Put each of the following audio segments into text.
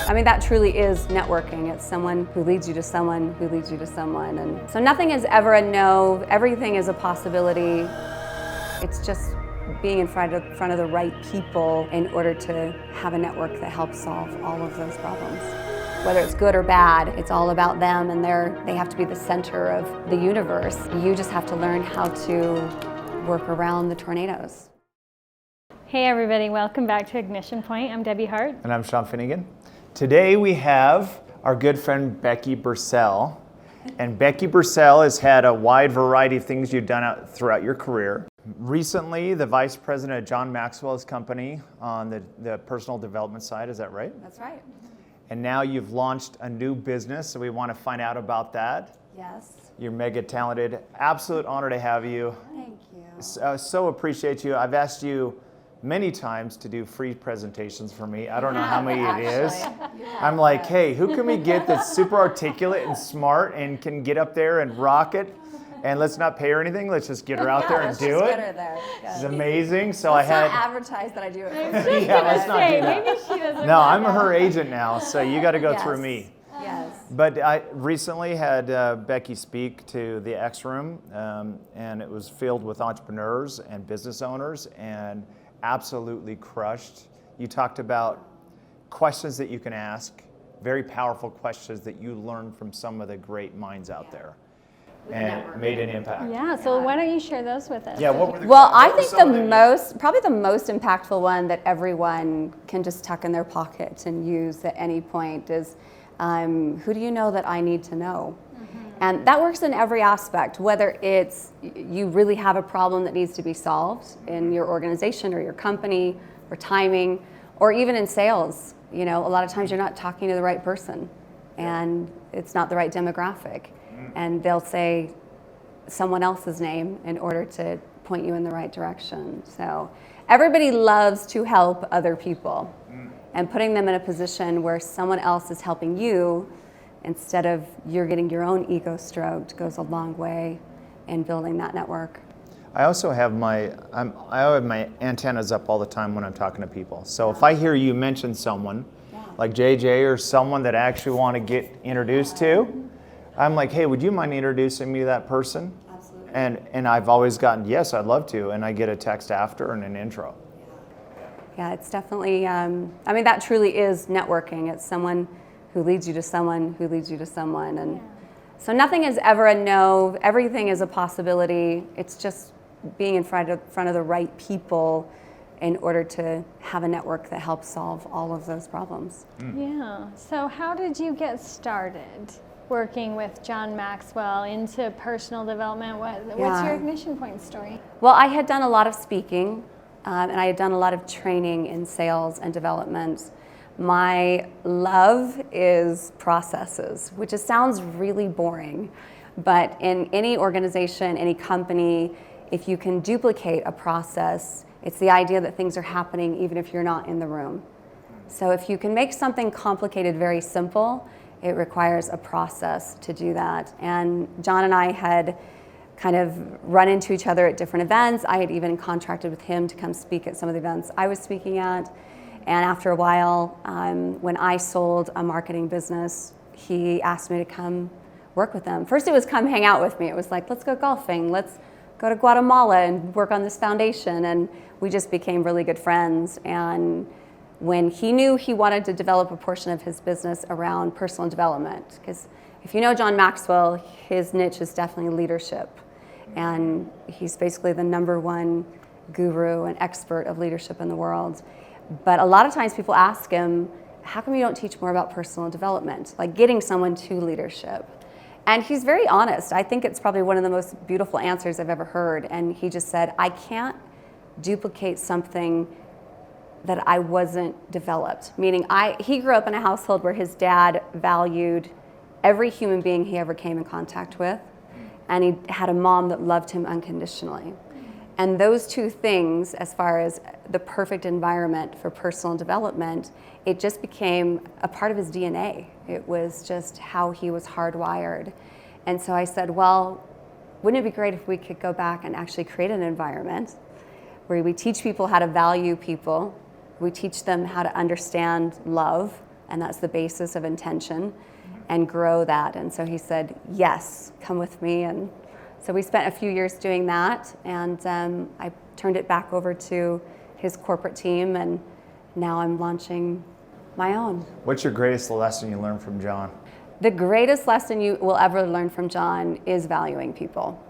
I mean, that truly is networking. It's someone who leads you to someone who leads you to someone. And so nothing is ever a no, everything is a possibility. It's just being in front of the right people in order to have a network that helps solve all of those problems. Whether it's good or bad, it's all about them, and they have to be the center of the universe. You just have to learn how to work around the tornadoes. Hey everybody, welcome back to Ignition Point. I'm Debbie Hart. And I'm Sean Finnegan. Today we have our good friend Becky Burcell. And Becky Burcell has had a wide variety of things you've done throughout your career. Recently, the vice president of John Maxwell's company on the personal development side, is that right? That's right. And now you've launched a new business, so we want to find out about that. Yes. You're mega talented. Absolute honor to have you. Thank you. So appreciate you. I've asked you many times to do free presentations for me. I don't know how many it is. I'm like, hey, who can we get that's super articulate and smart and can get up there and rock it? And let's not pay her anything. Let's just get her out there and do it. Get her there. It's amazing. So let's I had. not advertise that I do it. Yeah, let's not do that. Maybe she doesn't. No, I'm her agent now, so you got to go through me. Yes. But I recently had Becky speak to the X Room, and it was filled with entrepreneurs and business owners, and absolutely crushed. You talked about questions that you can ask, very powerful questions that you learn from some of the great minds out there, and made an impact. Yeah, so why don't you share those with us? Yeah, what were the Well, I think probably the most impactful one that everyone can just tuck in their pocket and use at any point is, who do you know that I need to know? And that works in every aspect, whether it's you really have a problem that needs to be solved in your organization or your company or timing, or even in sales. You know, a lot of times you're not talking to the right person and it's not the right demographic. And they'll say someone else's name in order to point you in the right direction. So everybody loves to help other people, and putting them in a position where someone else is helping you instead of you're getting your own ego stroked goes a long way in building that network. I also have I have my antennas up all the time when I'm talking to people. So if I hear you mention someone, like JJ or someone that I actually want to get introduced to, I'm like, hey, would you mind introducing me to that person? Absolutely. And I've always gotten, yes, I'd love to, and I get a text after and an intro. Yeah, it's definitely, I mean, that truly is networking. It's someone who leads you to someone who leads you to someone. And so nothing is ever a no, everything is a possibility. It's just being in front of the right people in order to have a network that helps solve all of those problems. Yeah, so how did you get started working with John Maxwell into personal development? What's your ignition point story? Well, I had done a lot of speaking, and I had done a lot of training in sales and development. My love is processes, which sounds really boring, but in any organization, any company, if you can duplicate a process, it's the idea that things are happening even if you're not in the room. So if you can make something complicated very simple, it requires a process to do that. And John and I had kind of run into each other at different events. I had even contracted with him to come speak at some of the events I was speaking at. And after a while, when I sold a marketing business, he asked me to come work with him. First it was come hang out with me. It was like, let's go golfing. Let's go to Guatemala and work on this foundation. And we just became really good friends. And when he knew he wanted to develop a portion of his business around personal development, because if you know John Maxwell, his niche is definitely leadership. And he's basically the #1 guru and expert of leadership in the world. But a lot of times people ask him, how come you don't teach more about personal development, like getting someone to leadership? And he's very honest. I think it's probably one of the most beautiful answers I've ever heard. And he just said, I can't duplicate something that I wasn't developed. Meaning he grew up in a household where his dad valued every human being he ever came in contact with. And he had a mom that loved him unconditionally. And those two things, as far as the perfect environment for personal development, it just became a part of his DNA. It was just how he was hardwired. And so I said, well, wouldn't it be great if we could go back and actually create an environment where we teach people how to value people, we teach them how to understand love and that's the basis of intention, and grow that. And so he said, yes, come with me. And so we spent a few years doing that, and I turned it back over to his corporate team, and now I'm launching my own. What's your greatest lesson you learned from John? The greatest lesson you will ever learn from John is valuing people.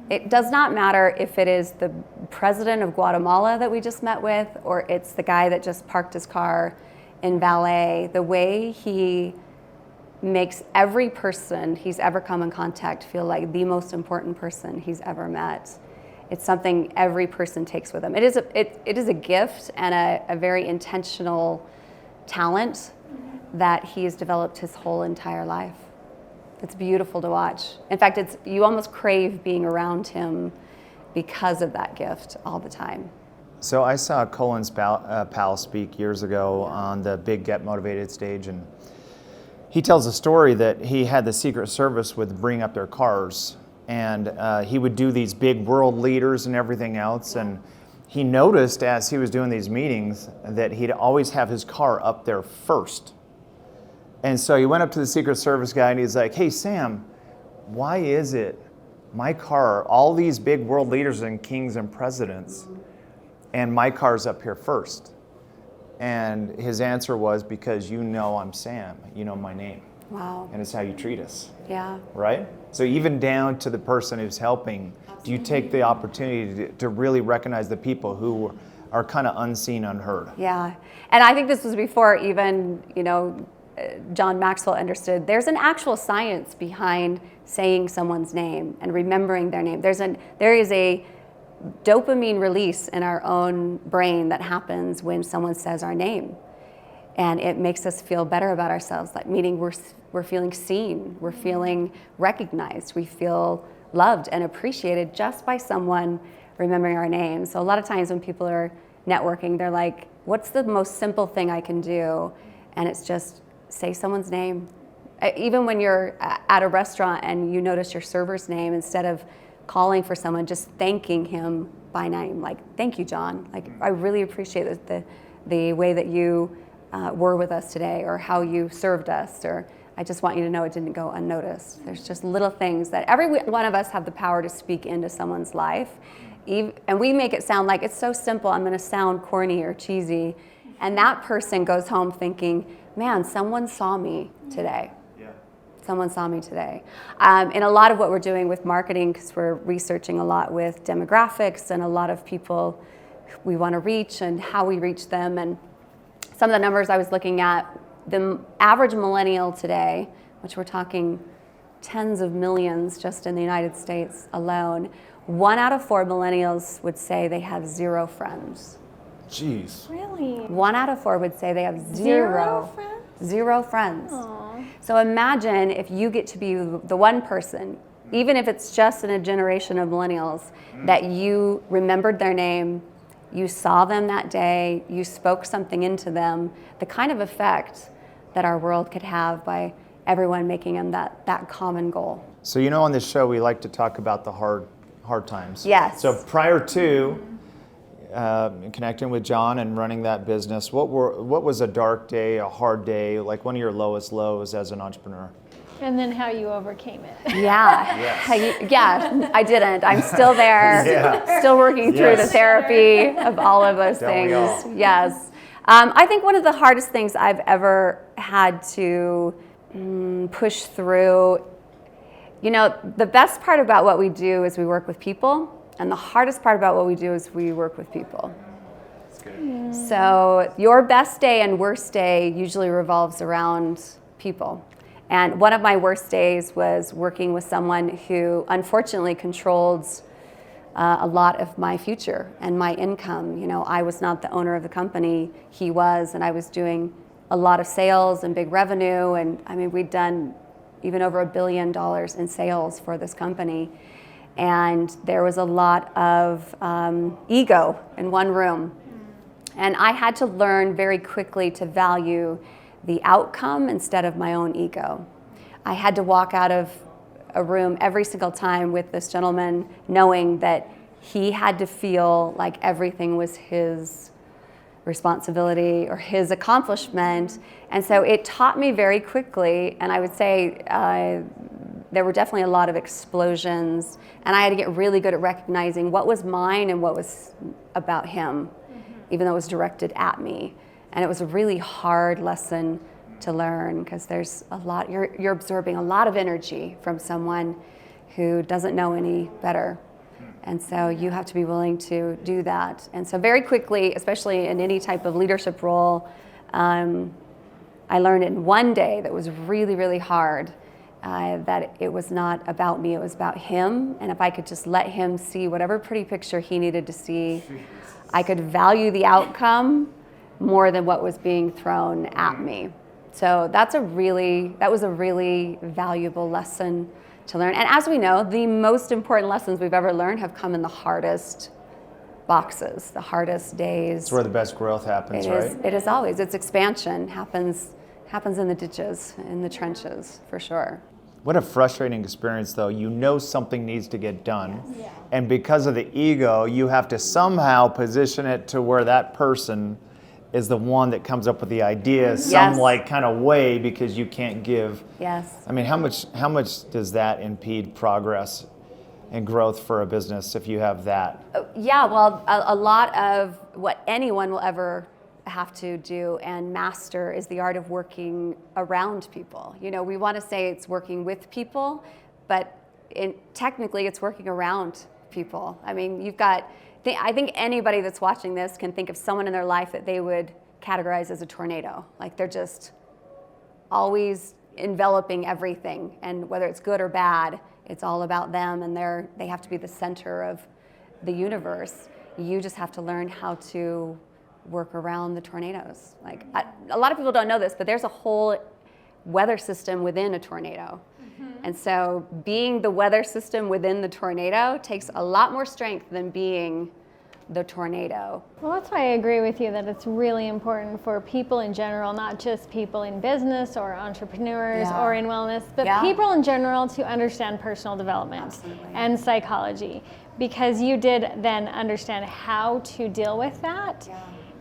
It does not matter if it is the president of Guatemala that we just met with, or it's the guy that just parked his car in valet. The way he makes every person he's ever come in contact feel like the most important person he's ever met. It's something every person takes with them. It is a gift and a very intentional talent that he has developed his whole entire life. It's beautiful to watch. In fact, you almost crave being around him because of that gift all the time. So I saw Colin's pal speak years ago on the big Get Motivated stage, and he tells a story that he had the Secret Service would bring up their cars, and he would do these big world leaders and everything else, and he noticed as he was doing these meetings that he'd always have his car up there first. And so he went up to the Secret Service guy and he's like, hey, Sam, why is it my car, all these big world leaders and kings and presidents, and my car's up here first? And his answer was, because you know I'm Sam, you know my name. Wow. And it's how you treat us. Yeah. Right? So even down to the person who's helping, do you take the opportunity to really recognize the people who are kind of unseen, unheard? Yeah. And I think this was before even, John Maxwell understood there's an actual science behind saying someone's name and remembering their name. There is a dopamine release in our own brain that happens when someone says our name, and it makes us feel better about ourselves. Like, meaning we're feeling seen, we're feeling recognized, we feel loved and appreciated just by someone remembering our name. So a lot of times when people are networking, they're like, what's the most simple thing I can do? And it's just say someone's name. Even when you're at a restaurant and you notice your server's name, instead of calling for someone, just thanking him by name. Like, thank you, John. Like, I really appreciate the way that you were with us today, or how you served us, or I just want you to know it didn't go unnoticed. There's just little things that every one of us have the power to speak into someone's life. And we make it sound like it's so simple, I'm going to sound corny or cheesy. And that person goes home thinking, man, someone saw me today. Yeah. Someone saw me today. In a lot of what we're doing with marketing, because we're researching a lot with demographics and a lot of people we want to reach and how we reach them. And some of the numbers I was looking at, the average millennial today, which we're talking tens of millions just in the United States alone, 1 out of 4 millennials would say they have 0 friends. Jeez. Really? 1 out of 4 would say they have Zero friends? 0 friends. Aww. So imagine if you get to be the one person, even if it's just in a generation of millennials, that you remembered their name, you saw them that day, you spoke something into them, the kind of effect that our world could have by everyone making them that common goal. So on this show we like to talk about the hard times. Yes. So prior to connecting with John and running that business, what was a dark day, a hard day, like one of your lowest lows as an entrepreneur? And then how you overcame it. Yeah. Yes. Yeah, I didn't. I'm still there, still working through the therapy of all of those Don't we all? things. Yes. I think one of the hardest things I've ever had to push through, the best part about what we do is we work with people, and the hardest part about what we do is we work with people. That's good. So your best day and worst day usually revolves around people. And one of my worst days was working with someone who unfortunately controlled a lot of my future and my income. I was not the owner of the company, he was, and I was doing a lot of sales and big revenue. And we'd done even over $1 billion in sales for this company. And there was a lot of ego in one room. And I had to learn very quickly to value the outcome instead of my own ego. I had to walk out of a room every single time with this gentleman knowing that he had to feel like everything was his responsibility or his accomplishment. And so it taught me very quickly, and I would say there were definitely a lot of explosions, and I had to get really good at recognizing what was mine and what was about him, even though it was directed at me. And it was a really hard lesson to learn, because there's a lot, you're absorbing a lot of energy from someone who doesn't know any better. And so you have to be willing to do that. And so very quickly, especially in any type of leadership role, I learned in one day that was really, really hard, that it was not about me, it was about him. And if I could just let him see whatever pretty picture he needed to see, I could value the outcome more than what was being thrown at me. So that was a really valuable lesson to learn. And as we know, the most important lessons we've ever learned have come in the hardest boxes, the hardest days. It's where the best growth happens, right? It is always. Its expansion happens in the ditches, in the trenches, for sure. What a frustrating experience, though. You know something needs to get done, Yes. and because of the ego, you have to somehow position it to where that person is the one that comes up with the idea, some like kind of way, because you can't give. Yes. I mean, how much does that impede progress and growth for a business if you have that? Yeah, well, a lot of what anyone will ever have to do and master is the art of working around people. You know, we want to say it's working with people, but technically it's working around people. I mean, I think anybody that's watching this can think of someone in their life that they would categorize as a tornado. Like, they're just always enveloping everything, and whether it's good or bad, it's all about them, and they have to be the center of the universe. You just have to learn how to work around the tornadoes. Like, a lot of people don't know this, but there's a whole weather system within a tornado. And so being the weather system within the tornado takes a lot more strength than being the tornado. Well, that's why I agree with you that it's really important for people in general, not just people in business or entrepreneurs or in wellness, but people in general, to understand personal development and psychology, because you did then understand how to deal with that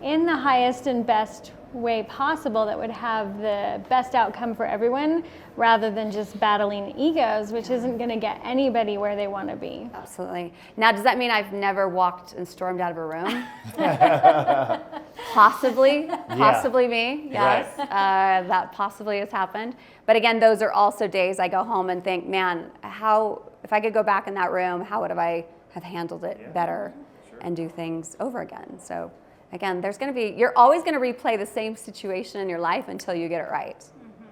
in the highest and best way possible that would have the best outcome for everyone, rather than just battling egos, which isn't going to get anybody where they want to be. Absolutely. Now, does that mean I've never walked and stormed out of a room? Possibly me, yes. Right. That possibly has happened. But again, those are also days I go home and think, man, if I could go back in that room, how would I have handled it better and do things over again? So again, you're always going to replay the same situation in your life until you get it right.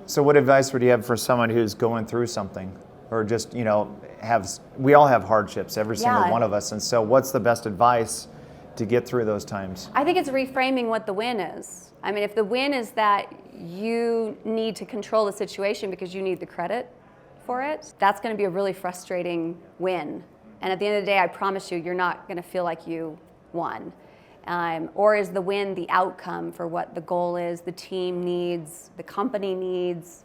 So what advice would you have for someone who's going through something, or just, we all have hardships, every single one of us, and so what's the best advice to get through those times? I think it's reframing what the win is. I mean, if the win is that you need to control the situation because you need the credit for it, that's going to be a really frustrating win. And at the end of the day, I promise you're not going to feel like you won. Or is the win the outcome for what the goal is, the team needs, the company needs?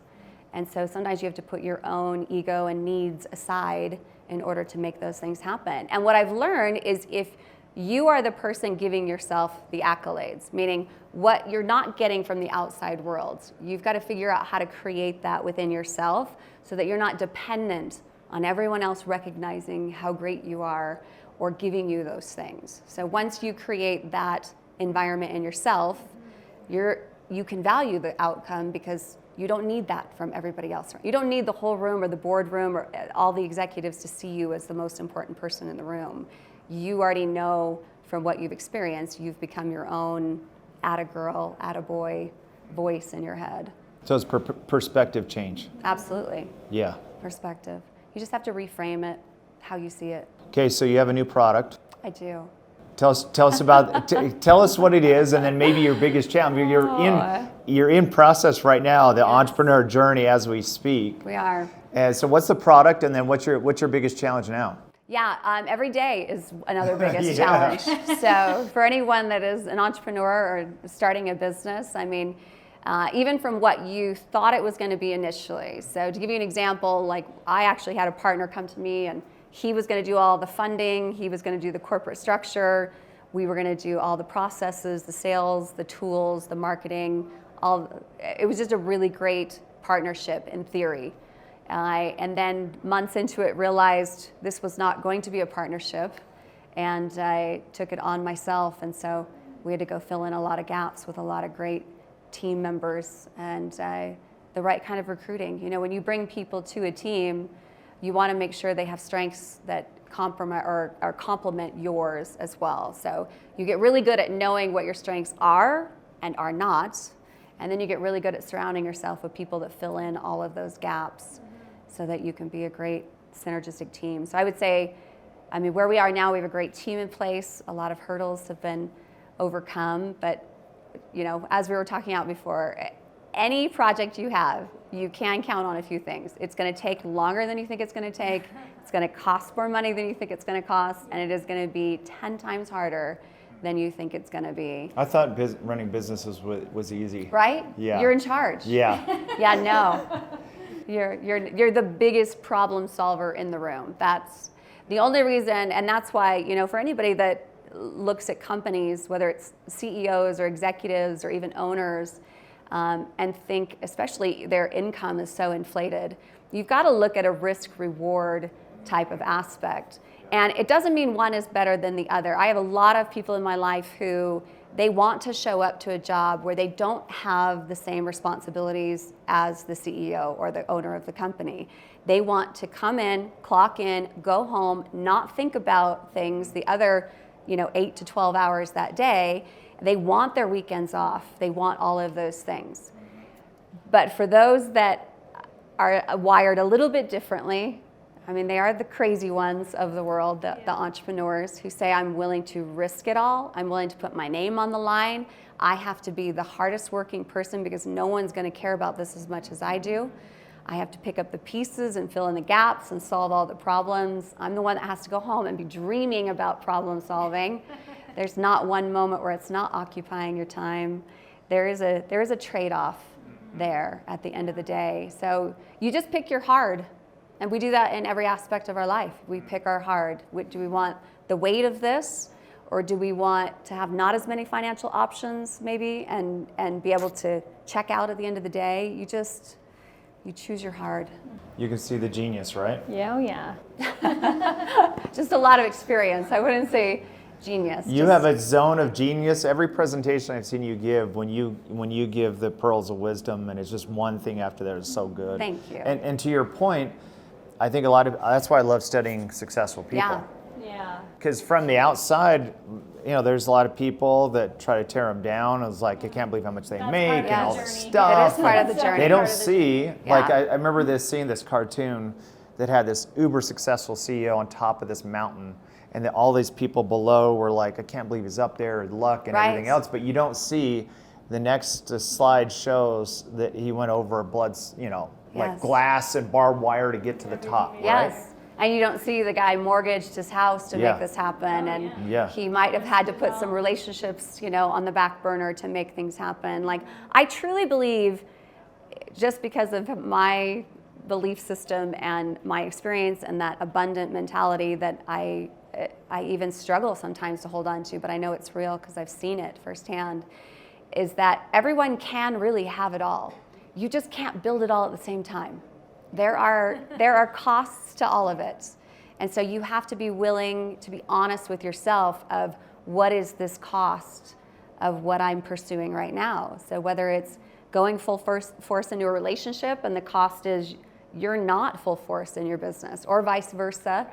And so sometimes you have to put your own ego and needs aside in order to make those things happen. And what I've learned is, if you are the person giving yourself the accolades, meaning what you're not getting from the outside world, you've got to figure out how to create that within yourself so that you're not dependent on everyone else recognizing how great you are or giving you those things. So once you create that environment in yourself, you can value the outcome, because you don't need that from everybody else. You don't need the whole room or the boardroom or all the executives to see you as the most important person in the room. You already know from what you've experienced, you've become your own atta-girl, atta-boy voice in your head. So it's perspective change. Absolutely. Yeah. Perspective. You just have to reframe it how you see it. Okay, so you have a new product. I do. Tell us about. Tell us what it is, and then maybe your biggest challenge. You're in process right now, the entrepreneur journey as we speak. We are. And so, what's the product, and then what's your biggest challenge now? Yeah, every day is another biggest challenge. So for anyone that is an entrepreneur or starting a business, I mean, even from what you thought it was going to be initially. So to give you an example, like, I actually had a partner come to me, and he was going to do all the funding, he was going to do the corporate structure. We were going to do all the processes, the sales, the tools, the marketing. It was just a really great partnership in theory. And then months into it, realized this was not going to be a partnership, and I took it on myself. And so we had to go fill in a lot of gaps with a lot of great team members and the right kind of recruiting. You know, when you bring people to a team, you want to make sure they have strengths that complement yours as well. So you get really good at knowing what your strengths are and are not, and then you get really good at surrounding yourself with people that fill in all of those gaps so that you can be a great synergistic team. So I would say, I mean, where we are now, we have a great team in place. A lot of hurdles have been overcome, but you know, as we were talking out before, any project you have, you can count on a few things. It's going to take longer than you think it's going to take. It's going to cost more money than you think it's going to cost, and it is going to be 10 times harder than you think it's going to be. I thought running businesses was easy. Right? Yeah. You're in charge. Yeah. Yeah, no. You're the biggest problem solver in the room. That's the only reason, and that's why, you know, for anybody that looks at companies, whether it's CEOs or executives or even owners, and think especially their income is so inflated, you've got to look at a risk-reward type of aspect. And it doesn't mean one is better than the other. I have a lot of people in my life who they want to show up to a job where they don't have the same responsibilities as the CEO or the owner of the company. They want to come in, clock in, go home, not think about things the other 8 to 12 hours that day. They want their weekends off. They want all of those things. But for those that are wired a little bit differently, I mean, they are the crazy ones of the world, the entrepreneurs who say, I'm willing to risk it all. I'm willing to put my name on the line. I have to be the hardest working person because no one's going to care about this as much as I do. I have to pick up the pieces and fill in the gaps and solve all the problems. I'm the one that has to go home and be dreaming about problem solving. There's not one moment where it's not occupying your time. There is a trade-off there at the end of the day. So you just pick your hard. And we do that in every aspect of our life. We pick our hard. Do we want the weight of this, or do we want to have not as many financial options maybe and be able to check out at the end of the day? You choose your hard. You can see the genius, right? Yeah, oh yeah. Just a lot of experience. I wouldn't say genius. You have a zone of genius. Every presentation I've seen you give, when you give the pearls of wisdom, and it's just one thing after that, is so good. Thank you. And to your point, I think that's why I love studying successful people. Yeah. Because from the outside, there's a lot of people that try to tear them down. It's like, I can't believe how much they make and all this stuff. It is part of the journey. They don't see, like I remember seeing this cartoon that had this uber successful CEO on top of this mountain, and that all these people below were like, I can't believe he's up there, luck and everything else. But you don't see the next slide shows that he went over like glass and barbed wire to get to the top. Right? Yes. And you don't see the guy mortgaged his house to make this happen, and he might have had to put some relationships, on the back burner to make things happen. Like, I truly believe, just because of my belief system and my experience and that abundant mentality that I even struggle sometimes to hold on to, but I know it's real because I've seen it firsthand, is that everyone can really have it all. You just can't build it all at the same time. There are costs to all of it. And so you have to be willing to be honest with yourself of what is this cost of what I'm pursuing right now. So whether it's going full force into a relationship and the cost is you're not full force in your business, or vice versa,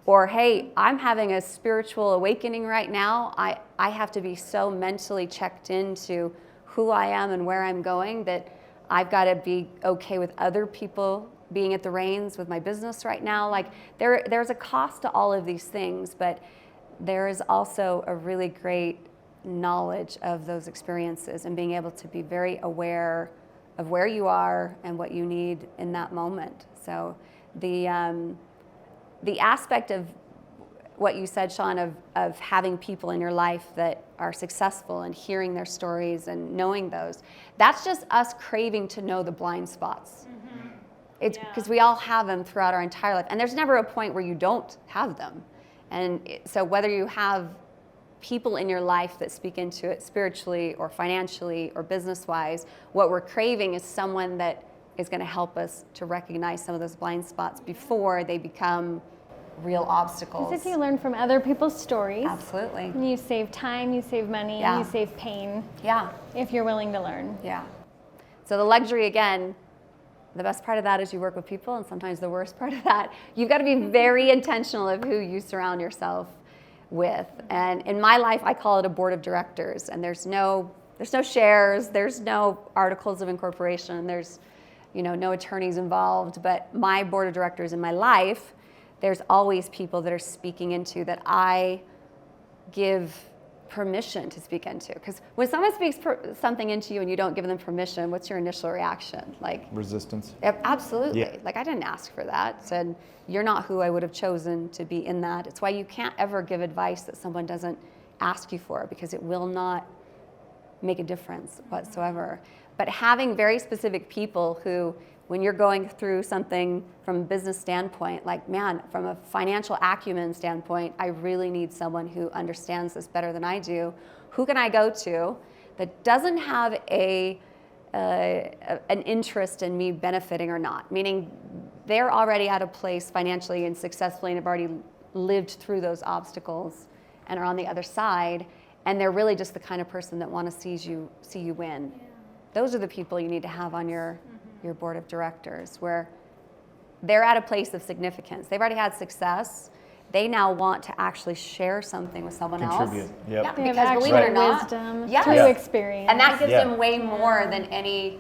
or hey, I'm having a spiritual awakening right now. I have to be so mentally checked into who I am and where I'm going that I've got to be okay with other people being at the reins with my business right now. Like there's a cost to all of these things, but there is also a really great knowledge of those experiences and being able to be very aware of where you are and what you need in that moment. So the aspect of what you said, Sean, of having people in your life that are successful and hearing their stories and knowing those, that's just us craving to know the blind spots. Mm-hmm. It's because we all have them throughout our entire life, and there's never a point where you don't have them. And so whether you have people in your life that speak into it spiritually or financially or business-wise. What we're craving is someone that is going to help us to recognize some of those blind spots before they become real obstacles. Because if you learn from other people's stories, absolutely, you save time, you save money, Yeah. you save pain. Yeah. If you're willing to learn. Yeah. So the luxury, again, the best part of that is you work with people, and sometimes the worst part of that, you've got to be very intentional of who you surround yourself with. And in my life, I call it a board of directors, and there's no shares, there's no articles of incorporation, there's no attorneys involved, but my board of directors in my life, there's always people that are speaking into that I give permission to speak into. Because when someone speaks something into you and you don't give them permission, what's your initial reaction? Like Resistance. Absolutely. Yeah. Like, I didn't ask for that. Said, you're not who I would have chosen to be in that. It's why you can't ever give advice that someone doesn't ask you for, because it will not make a difference whatsoever. But having very specific people who, when you're going through something from a business standpoint, like, man, from a financial acumen standpoint, I really need someone who understands this better than I do. Who can I go to that doesn't have an interest in me benefiting or not? Meaning they're already at a place financially and successfully and have already lived through those obstacles and are on the other side, and they're really just the kind of person that want to see you win. Yeah. Those are the people you need to have on your board of directors, where they're at a place of significance. They've already had success. They now want to actually share something with someone else. Yep. Yeah, They have because believe it or not, wisdom yes. through experience. And that gives them way more than any,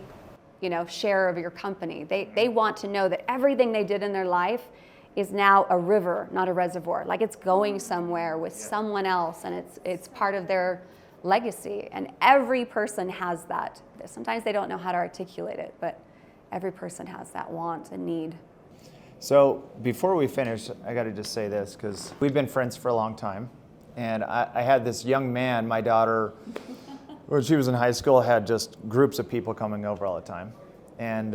share of your company. They want to know that everything they did in their life is now a river, not a reservoir. Like, it's going somewhere with someone else, and it's part of their legacy. And every person has that. Sometimes they don't know how to articulate it, but every person has that want and need. So before we finish, I got to just say this, because we've been friends for a long time. And I had this young man, my daughter, when she was in high school, had just groups of people coming over all the time. And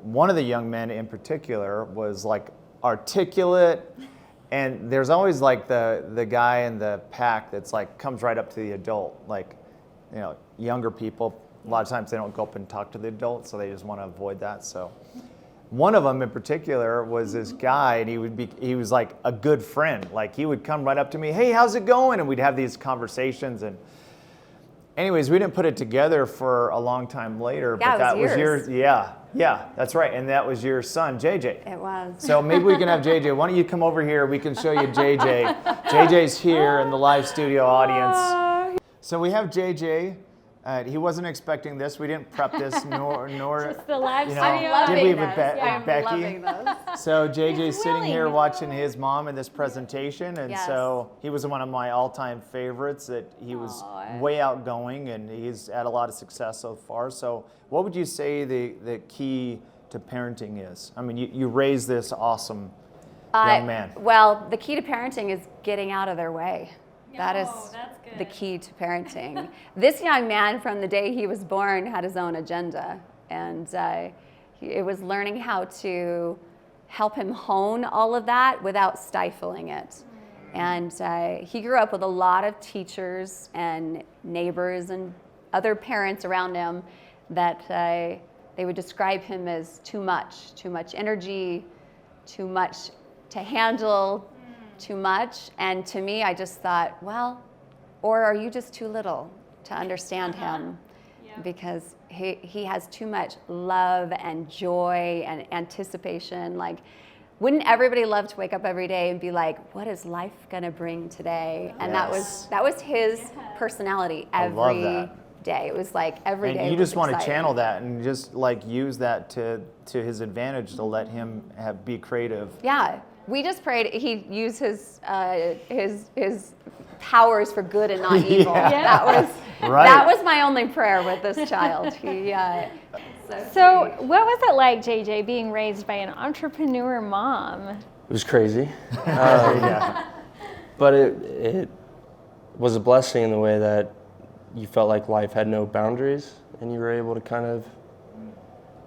one of the young men in particular was like articulate. And there's always like the guy in the pack that's like comes right up to the adult, like, younger people. A lot of times they don't go up and talk to the adults, so they just want to avoid that. So one of them in particular was this guy, and he was like a good friend. Like, he would come right up to me, hey, how's it going? And we'd have these conversations. And anyways, we didn't put it together for a long time later. Yeah, but that was yours. Yeah, that's right. And that was your son, JJ. It was. So maybe we can have JJ. Why don't you come over here? We can show you JJ. JJ's here in the live studio audience. So we have JJ. He wasn't expecting this. We didn't prep this, nor Just the live studio. did we with I'm Becky? loving those. So JJ's sitting here willing. watching his mom in this presentation, and Yes. so he was one of my all-time favorites. That he was way outgoing, and he's had a lot of success so far. So what would you say the key to parenting is? I mean, you raised this awesome young man. Well, the key to parenting is getting out of their way. That is that's good. the key to parenting. This young man, from the day he was born, had his own agenda, and it was learning how to help him hone all of that without stifling it. And he grew up with a lot of teachers and neighbors and other parents around him that they would describe him as too much energy, too much to handle, too much. And to me, I just thought, well, or are you just too little to understand him? Because he has too much love and joy and anticipation. Like, wouldn't everybody love to wake up every day and be like, what is life gonna bring today? And Yes. that was his personality every day. It was like every day. And you was just want to exciting. channel that and just like use that to his advantage to let him be creative. Yeah, we just prayed he use his powers for good and not evil. Yeah. That was my only prayer with this child. So what was it like, JJ, being raised by an entrepreneur mom? It was crazy. Yeah. But it was a blessing in the way that you felt like life had no boundaries, and you were able to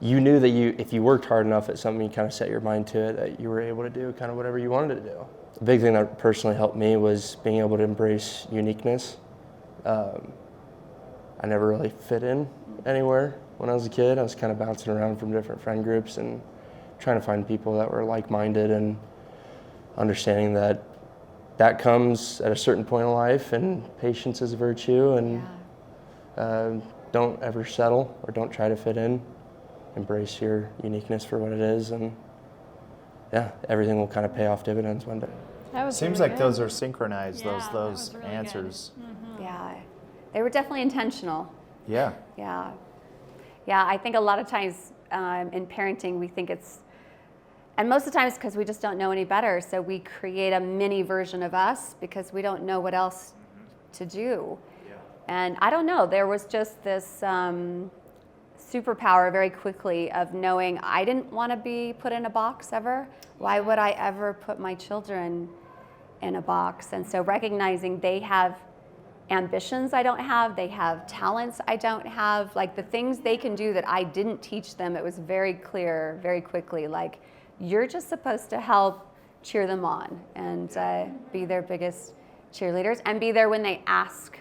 you knew that if you worked hard enough at something, you kind of set your mind to it, that you were able to do kind of whatever you wanted to do. The big thing that personally helped me was being able to embrace uniqueness. I never really fit in anywhere when I was a kid. I was kind of bouncing around from different friend groups and trying to find people that were like-minded, and understanding that that comes at a certain point in life, and patience is a virtue, and don't ever settle or don't try to fit in. Embrace your uniqueness for what it is, and everything will kind of pay off dividends one day. That was Seems really like good. those are synchronized, Yeah, those that was really answers. good. Mm-hmm. Yeah, they were definitely intentional. Yeah. Yeah. Yeah, I think a lot of times in parenting we think it's, and most of the time it's because we just don't know any better. So we create a mini version of us because we don't know what else to do. Yeah. And I don't know, there was just this superpower very quickly of knowing I didn't want to be put in a box ever. Why would I ever put my children in a box? And so recognizing they have ambitions I don't have, they have talents I don't have, like the things they can do that I didn't teach them, it was very clear very quickly, like you're just supposed to help cheer them on and be their biggest cheerleaders and be there when they ask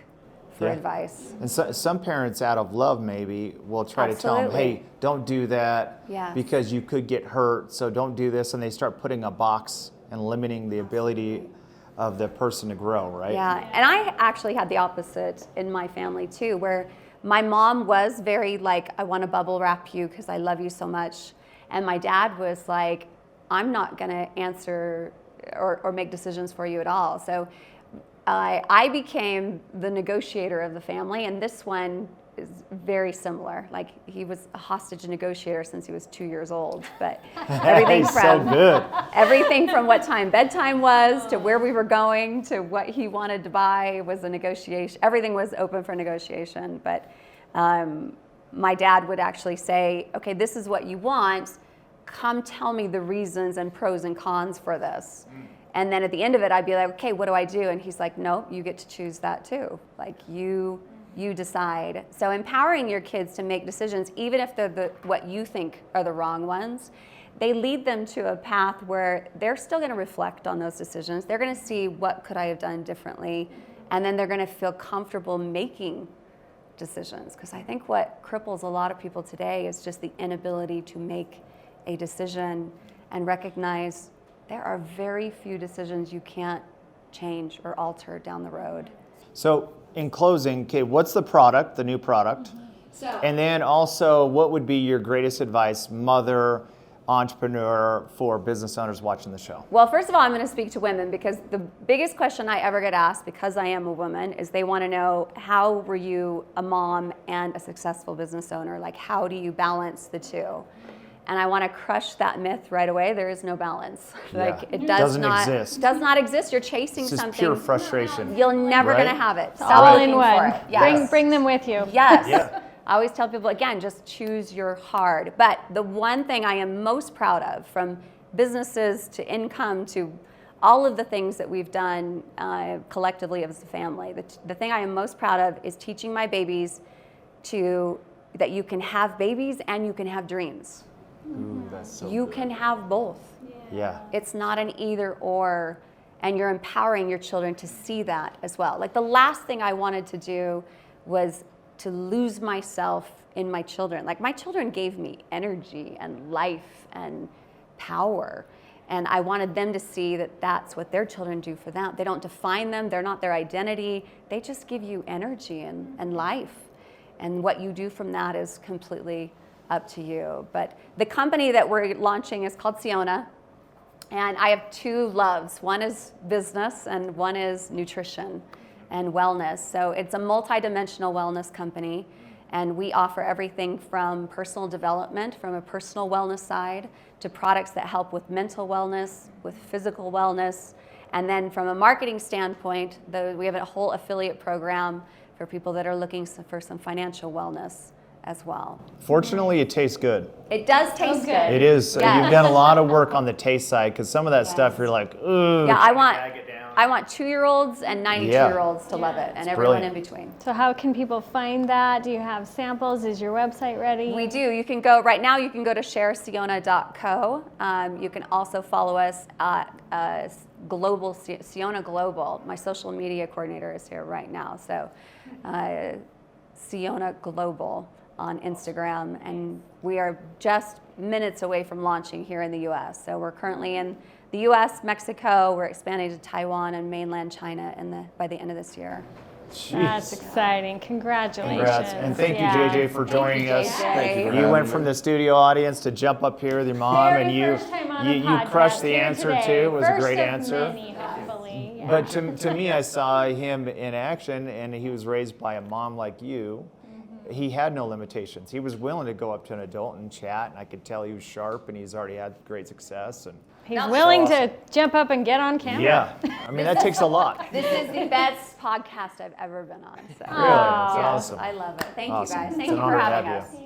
for advice. And so, some parents out of love maybe will try to tell them, hey, don't do that because you could get hurt, so don't do this, and they start putting a box and limiting the ability of the person to grow, right? Yeah, and I actually had the opposite in my family too, where my mom was very like, I want to bubble wrap you because I love you so much. And my dad was like, I'm not going to answer or make decisions for you at all. So I became the negotiator of the family, and this one is very similar. Like he was a hostage negotiator since he was 2 years old, but everything everything from what time bedtime was to where we were going to what he wanted to buy was a negotiation. Everything was open for negotiation. But my dad would actually say, okay, this is what you want. Come tell me the reasons and pros and cons for this. And then at the end of it, I'd be like, okay, what do I do? And he's like, no, you get to choose that too. Like you decide. So empowering your kids to make decisions, even if they're what you think are the wrong ones, they lead them to a path where they're still going to reflect on those decisions. They're going to see what could I have done differently, and then they're going to feel comfortable making decisions. Because I think what cripples a lot of people today is just the inability to make a decision and recognize there are very few decisions you can't change or alter down the road. So in closing, okay, what's the product, the new product? And then also, what would be your greatest advice, mother, entrepreneur, for business owners watching the show? Well, first of all, I'm going to speak to women because the biggest question I ever get asked, because I am a woman, is they want to know, how were you a mom and a successful business owner? Like, how do you balance the two? And I want to crush that myth right away. There is no balance. Like it does not exist. You're chasing it's just something. Pure frustration. You're never going to have it. It's all in one. Yes. Bring them with you. Yes. Yeah. I always tell people, again, just choose your hard. But the one thing I am most proud of, from businesses to income to all of the things that we've done collectively as a family, the thing I am most proud of is teaching my babies that you can have babies and you can have dreams. Ooh, that's so you good. can have both. Yeah. It's not an either or, and you're empowering your children to see that as well. Like the last thing I wanted to do was to lose myself in my children. Like my children gave me energy and life and power, and I wanted them to see that that's what their children do for them. They don't define them, they're not their identity, they just give you energy and life. And what you do from that is completely up to you. But the company that we're launching is called Siona, and I have two loves. One is business and one is nutrition and wellness. So it's a multi-dimensional wellness company, and we offer everything from personal development, from a personal wellness side, to products that help with mental wellness, with physical wellness, and then from a marketing standpoint, we have a whole affiliate program for people that are looking for some financial wellness as well. Fortunately, it tastes good. It does taste good. It is. Yes. You've done a lot of work on the taste side, because some of that stuff you're like, ooh. Yeah, I I want 2-year-olds and 92-year-olds to love it, and everyone in between. So how can people find that? Do you have samples? Is your website ready? We do. You can go right now. You can go to sharesiona.co. You can also follow us at Global Siona Global. My social media coordinator is here right now. So Siona Global on Instagram, and we are just minutes away from launching here in the U.S. So we're currently in the U.S., Mexico. We're expanding to Taiwan and mainland China by the end of this year. Jeez. That's exciting. Congratulations. Congrats. And thank you, JJ, for joining us. Thank you for You having went me. from the studio audience to jump up here with your mom, and you crushed the answer too. It was a great answer. Many, hopefully. Yeah. But to me, I saw him in action, and he was raised by a mom like you. He had no limitations. He was willing to go up to an adult and chat, and I could tell he was sharp, and he's already had great success. And He's willing to jump up and get on camera. yeah, I mean that takes a lot. This is the best podcast I've ever been on. So. Really, that's Yes, awesome. I love it. Thank Awesome. you guys. It's Thank an you honor for to having have us. you.